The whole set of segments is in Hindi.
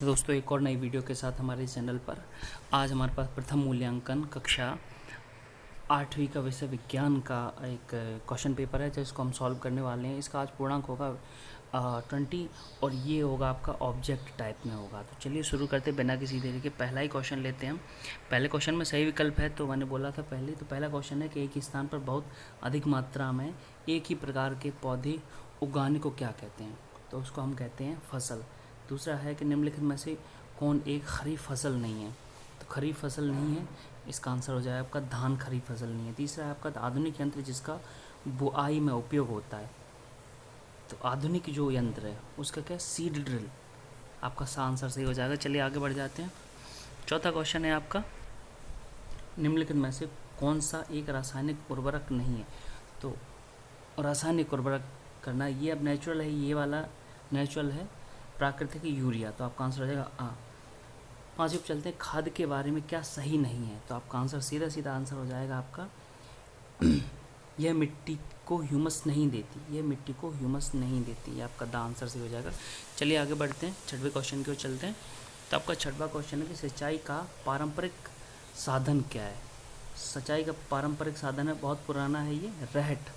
दोस्तों एक और नई वीडियो के साथ हमारे चैनल पर आज हमारे पास प्रथम मूल्यांकन कक्षा 8वीं का विषय विज्ञान का एक क्वेश्चन पेपर है जिसको हम सॉल्व करने वाले हैं। इसका आज पूर्णांक होगा 20 और ये होगा आपका ऑब्जेक्ट टाइप में होगा। तो चलिए शुरू करते बिना किसी देरी के पहला ही क्वेश्चन लेते हैं हम। पहले क्वेश्चन में सही विकल्प है तो मैंने बोला था पहले, तो पहला क्वेश्चन है कि एक ही स्थान पर बहुत अधिक मात्रा में एक ही प्रकार के पौधे उगाने को क्या कहते हैं, तो उसको हम कहते हैं फसल। दूसरा है कि निम्नलिखित में से कौन एक खरीफ फसल नहीं है, तो खरीफ फसल नहीं है, इसका आंसर हो जाएगा आपका धान खरीफ फसल नहीं है। तीसरा है आपका आधुनिक यंत्र जिसका बुआई में उपयोग होता है, तो आधुनिक जो यंत्र है उसका क्या है, सीड ड्रिल, आपका सा आंसर सही हो जाएगा। चलिए आगे बढ़ जाते हैं। चौथा क्वेश्चन है आपका निम्नलिखित में से कौन सा एक रासायनिक उर्वरक नहीं है, तो रासायनिक उर्वरक करना ये अब नेचुरल है, ये वाला नेचुरल है, प्राकृतिक यूरिया, तो आपका आंसर हो जाएगा आ। पाँचवीं पे चलते हैं, खाद के बारे में क्या सही नहीं है, तो आपका आंसर सीधा सीधा आंसर हो जाएगा आपका यह मिट्टी को ह्यूमस नहीं देती, यह मिट्टी को ह्यूमस नहीं देती, ये आपका दा आंसर सही हो जाएगा। चलिए आगे बढ़ते हैं, छठवें क्वेश्चन की ओर चलते हैं। तो आपका छठवां क्वेश्चन है कि सिंचाई का पारंपरिक साधन क्या है। सिंचाई का पारंपरिक साधन है, बहुत पुराना है ये, रहट।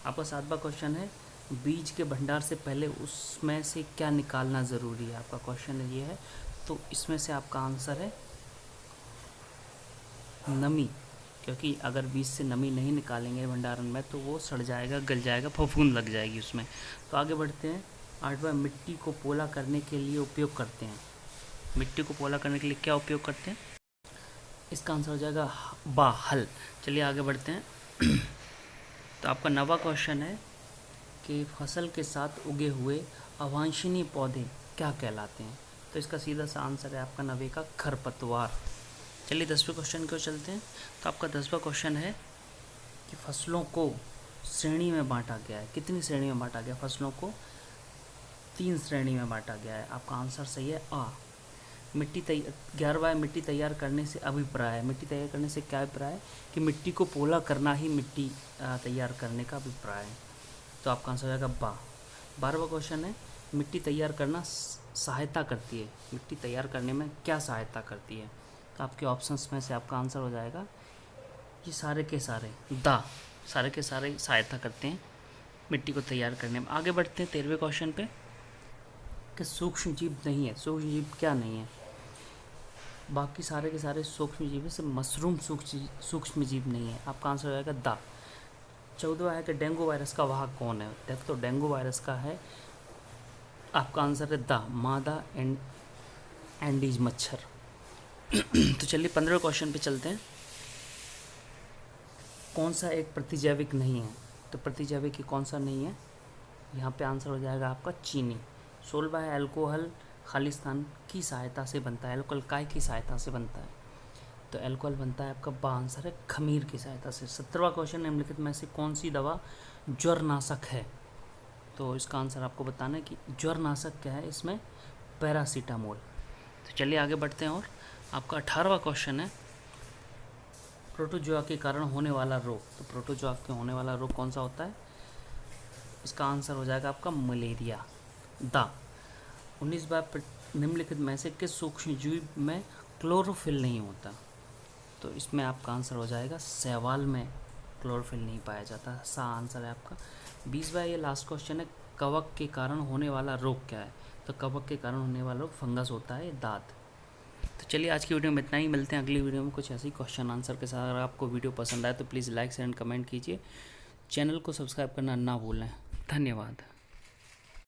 आपका सातवां क्वेश्चन है बीज के भंडार से पहले उसमें से क्या निकालना ज़रूरी है, आपका क्वेश्चन ये है, तो इसमें से आपका आंसर है नमी, क्योंकि अगर बीज से नमी नहीं निकालेंगे भंडारण में तो वो सड़ जाएगा, गल जाएगा, फफूंद लग जाएगी उसमें। तो आगे बढ़ते हैं। आठवां, मिट्टी को पोला करने के लिए उपयोग करते हैं, मिट्टी को पोला करने के लिए क्या उपयोग करते हैं, इसका आंसर हो जाएगा बा, हल। चलिए आगे बढ़ते हैं। तो आपका नवा क्वेश्चन है कि फसल के साथ उगे हुए अवांछनीय पौधे क्या कहलाते हैं, तो इसका सीधा सा आंसर है आपका नवे का खरपतवार। चलिए 10वें क्वेश्चन की ओर चलते हैं। तो आपका 10वां क्वेश्चन है कि फसलों को श्रेणी में बांटा गया है, कितनी श्रेणी में बांटा गया, फसलों को 3 श्रेणी में बांटा गया है, आपका आंसर सही है आ। 11वां मिट्टी तैयार करने से अभिप्राय है, मिट्टी तैयार करने से क्या अभिप्राय है कि मिट्टी को पोला करना ही मिट्टी तैयार करने का अभिप्राय है, तो आपका आंसर हो जाएगा बा। 12वां क्वेश्चन है मिट्टी तैयार करना सहायता करती है, मिट्टी तैयार करने में क्या सहायता करती है, तो आपके ऑप्शंस में से आपका आंसर हो जाएगा ये सारे के सारे दा, सारे के सारे सहायता करते हैं मिट्टी को तैयार करने में। आगे बढ़ते हैं 13वें क्वेश्चन पे कि सूक्ष्म जीव नहीं है, सूक्ष्म जीव क्या नहीं है, बाकी सारे के सारे सूक्ष्म जीव है, सिर्फ मशरूम सूक्ष्म जीव नहीं है, आपका आंसर हो जाएगा दा। 14वां है कि डेंगू वायरस का वाहक कौन है, तो डेंगू वायरस का है, आपका आंसर है दा, मादा एंडीज मच्छर। तो चलिए 15वें क्वेश्चन पे चलते हैं। कौन सा एक प्रतिजैविक नहीं है, तो प्रतिजैविक ही कौन सा नहीं है, यहाँ पे आंसर हो जाएगा आपका चीनी। 16वां है अल्कोहल खालिस्तान की सहायता से बनता है, अल्कोहल काय की सहायता से बनता है, तो अल्कोहल बनता है आपका बा आंसर है खमीर की सहायता से। 17वां क्वेश्चन निम्नलिखित में से कौन सी दवा ज्वरनाशक है, तो इसका आंसर आपको बताना है कि ज्वरनाशक क्या है, इसमें पैरासीटामोल। तो चलिए आगे बढ़ते हैं। और आपका 18वां क्वेश्चन है प्रोटोजोआ के कारण होने वाला रोग, तो प्रोटोजोआ के होने वाला रोग कौन सा होता है, इसका आंसर हो जाएगा आपका मलेरिया, दा। 19वां निम्नलिखित में से किस सूक्ष्म जीव में क्लोरोफिल नहीं होता, तो इसमें आपका आंसर हो जाएगा शैवाल में क्लोरोफिल नहीं पाया जाता, सा आंसर है आपका। 20वां ये लास्ट क्वेश्चन है कवक के कारण होने वाला रोग क्या है, तो कवक के कारण होने वाला रोग फंगस होता है, दाद। तो चलिए आज की वीडियो में इतना ही, मिलते हैं अगली वीडियो में कुछ ऐसे ही क्वेश्चन आंसर के साथ। अगर आपको वीडियो पसंद आए तो please like share and comment कीजिए, चैनल को सब्सक्राइब करना ना भूलें। धन्यवाद।